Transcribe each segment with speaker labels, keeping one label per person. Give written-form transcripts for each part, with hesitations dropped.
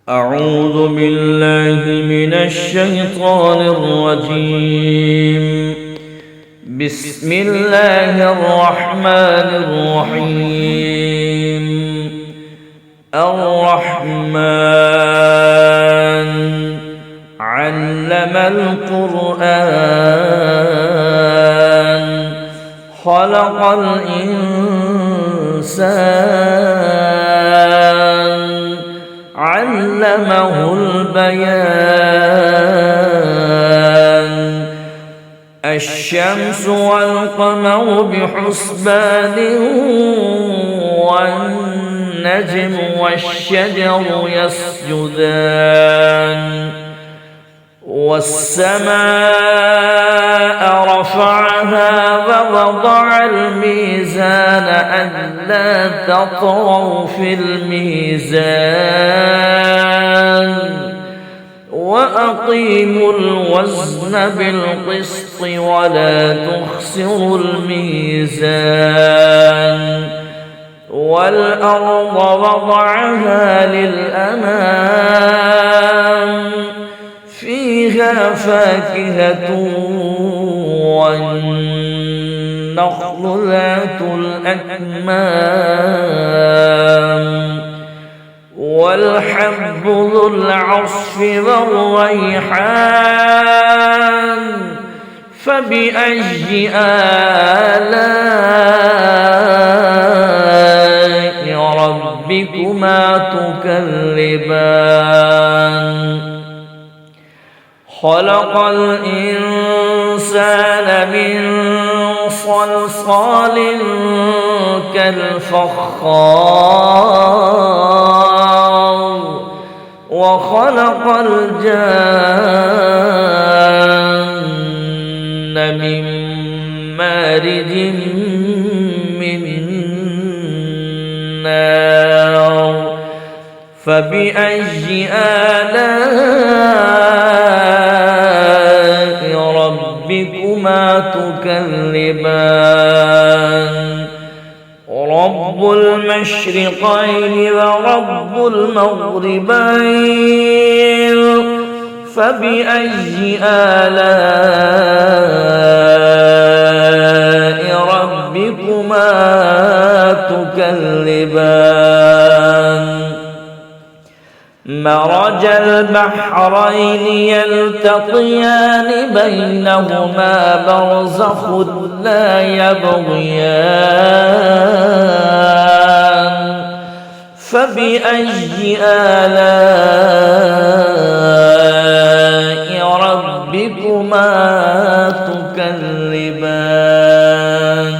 Speaker 1: أعوذ بالله من الشيطان الرجيم. بسم الله الرحمن الرحيم. الرحمن علم القرآن خلق الإنسان علمه البيان. الشمس والقمر بحسبان والنجم والشجر يسجدان. والسماء رفعها ووضع الميزان ألا تطغوا في الميزان وأقيموا الوزن بالقسط ولا تخسروا الميزان. والأرض وضعها للأنام فيها فاكهة والنخل ذات الأكمام والحب ذو العصف والريحان. فبأي آلاء ربكما تكذبان؟ خلق الإنسان من صلصال كالفخار وخلق الجان من مارج من نار. فبأي آلاء ربكما تكذبان؟ رب المشرقين ورب المغربين. فبأي آلاء ربكما تكذبان؟ مرج البحرين يلتقيان بينهما برزخ لا يبغيان. فبأي آلاء ربكما تكذبان؟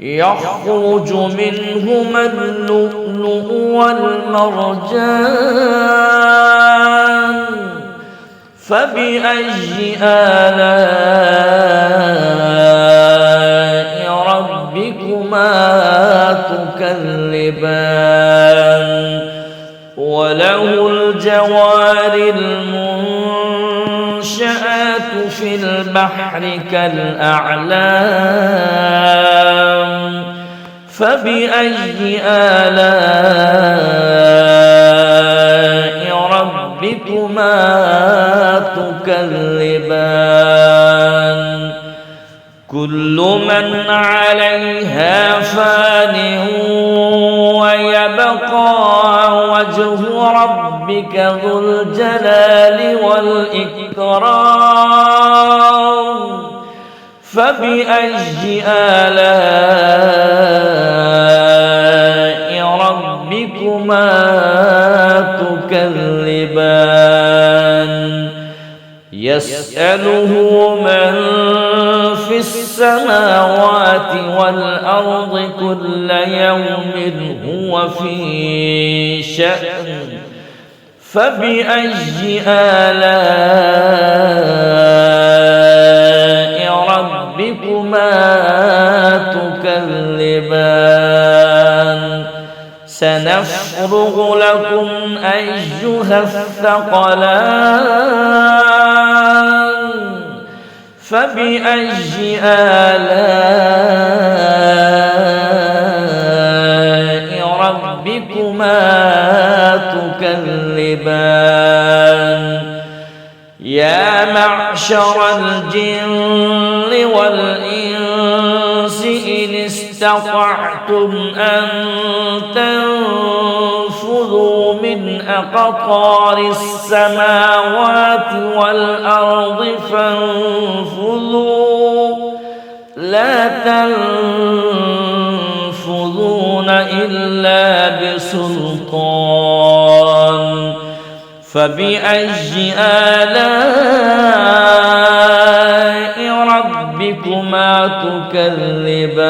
Speaker 1: يخرج منهما اللؤلؤ والمرجان. فبأي آلاء ربكما تكذبان؟ وله الجوار المنشآت في البحر كالأعلام. فبأي آلاء ربكما تكذبان؟ كل من عليها فان ويبقى وجه ربك ذو الجلال والإكرام. فبأي آلاء ربكما تكذبان؟ يسأله من في السماوات والأرض كل يوم هو في شأن. فبأي آلاء ربكما تكذبان؟ سنفرغ لكم أيها الثقلان. فبأي آلاء ربكما تكذبان؟ تكذبان يا معشر الجن والإنس إن استطعتم أن تنفذوا من أقطار السماوات والأرض فانفذوا لا تنفذون إلا بسلطان فبأي آلاء ربكما تكذبان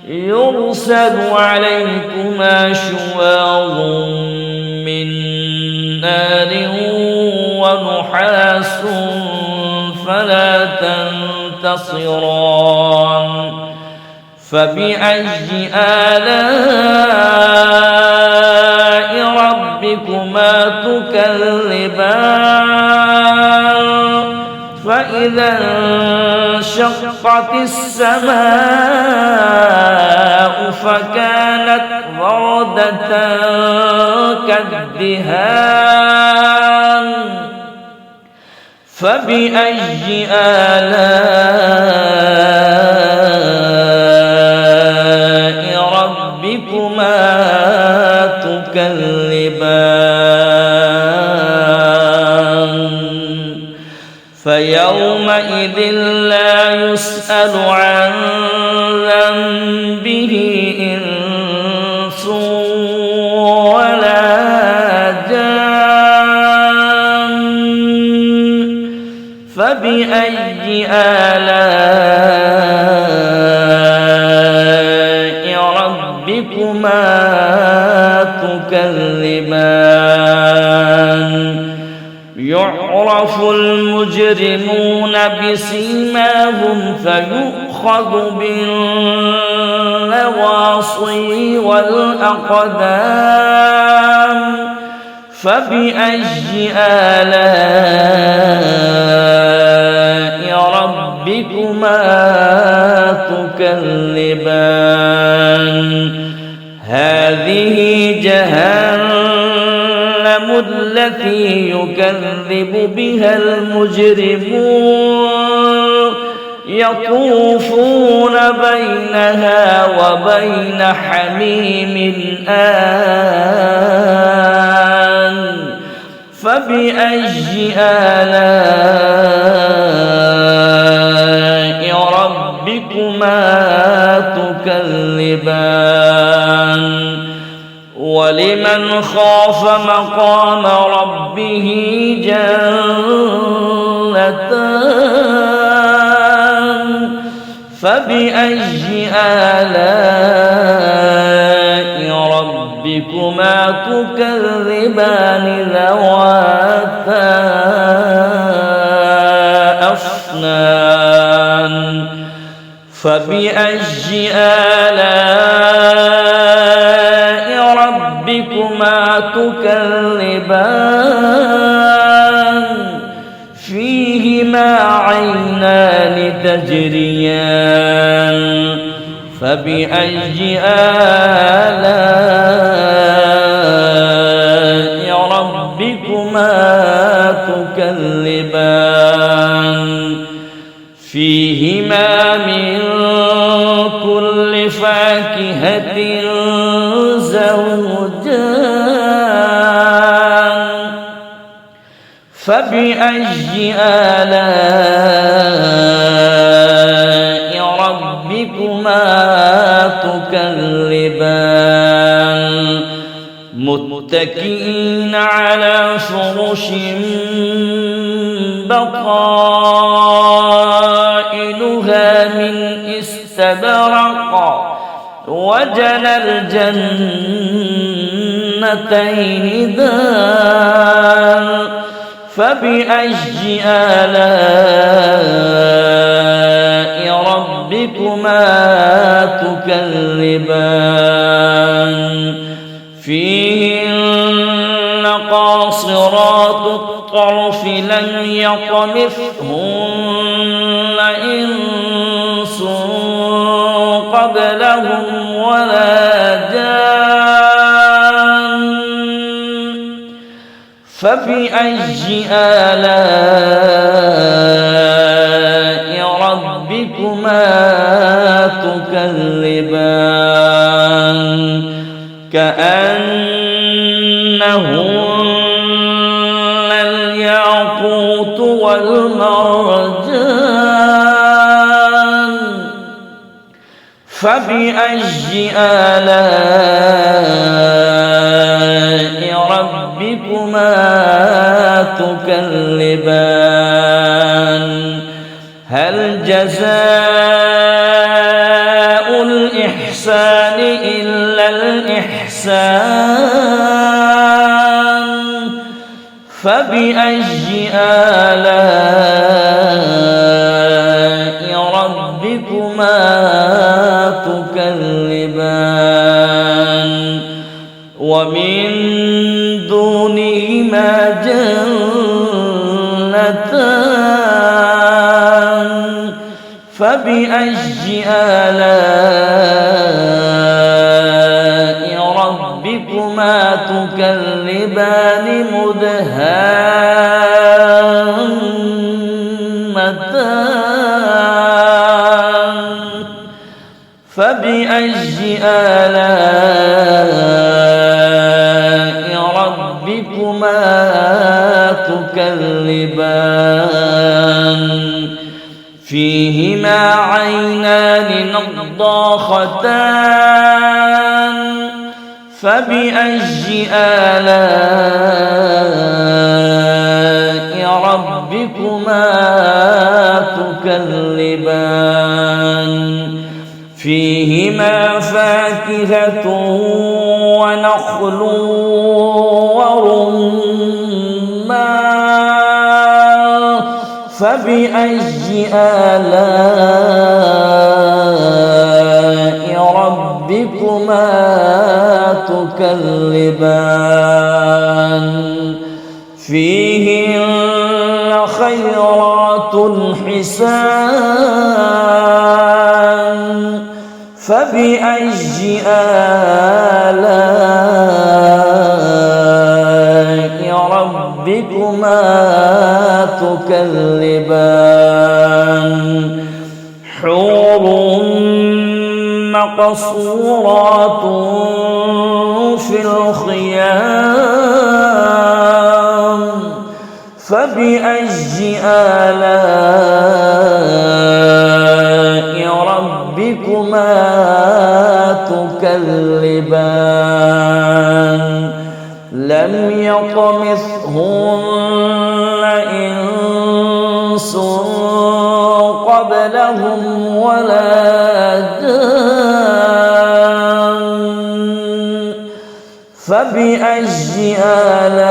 Speaker 1: يرسل عليكما شواظ من نار ونحاس فلا تنتصران فبأي آلاء ربكما تكذبان فإذا انشقت السماء فكانت وردة كالدهان فبأي آلاء ربكما تكذبان فيومئذ لا يسأل عن ذنبه إنس ولا جان فبأي آلاء ربكما تكذبان يعرف المجرمون بسيماهم فيؤخذ بالنواصي والأقدام فبأي آلاء ربكما تكذبان هذه جهنم التي يكذب بها المجرمون يطوفون بينها وبين حميم آن فبأي آلاء ربكما تكذبان ولمن خاف مقام ربه جنتان فبأي آلاء ربكما تكذبان ذواتا أفنان فبأي آلاء ربكما تكذبان فيهما عينان تجريان فبأي آلاء ربكما تكذبان فيهما من كل فاكهة زوجان فبأي آلاء ربكما تكذبان متكئين على فرش بطائنها من استبرق وجنى الجنتين دان فبأي آلاء ربكما تكذبان فيهن قاصرات الطرف لم يطمثهن إنس قبلهم ولا جان فبأي آلاء ربكما تكذبان كأنهن الياقوت والمرجان فبأي آلاء ربكما تكذبان هل جزاء الإحسان إلا الإحسان فبأي آلاء ربكما تكذبان ومن دونهما جنتان فبأي آلاء ربكما تكذبان مدهامتان فبأي آلاء ربكما تكذبان فيهما عينان نضاختان فبأي آلاء ربكما تكذبان فيهما فاكهة ونخل ورمان فبأي آلاء ربكما تكذبان فيهن خيرات حسان فبأي آلاء ربكما تكذبان حور مقصورات في الخيام فبأي آلاء ربكما تكذبان لم يطمثهن إنس قبلهم ولا جان فبأي آلاء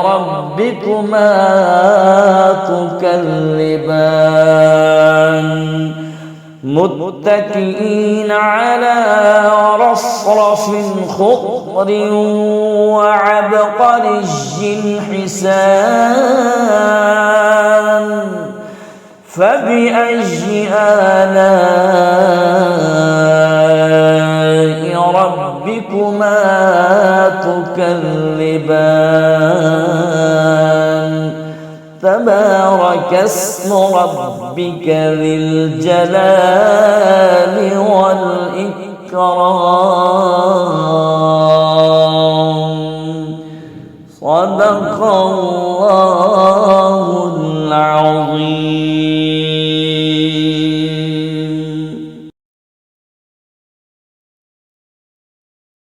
Speaker 1: ربكما تكذبان متكئين على رصرف خضر وعبقري حسان فبأي آلاء ربكما تكذبان تبارك اسم ربك ذي الجلال والإكرام صدق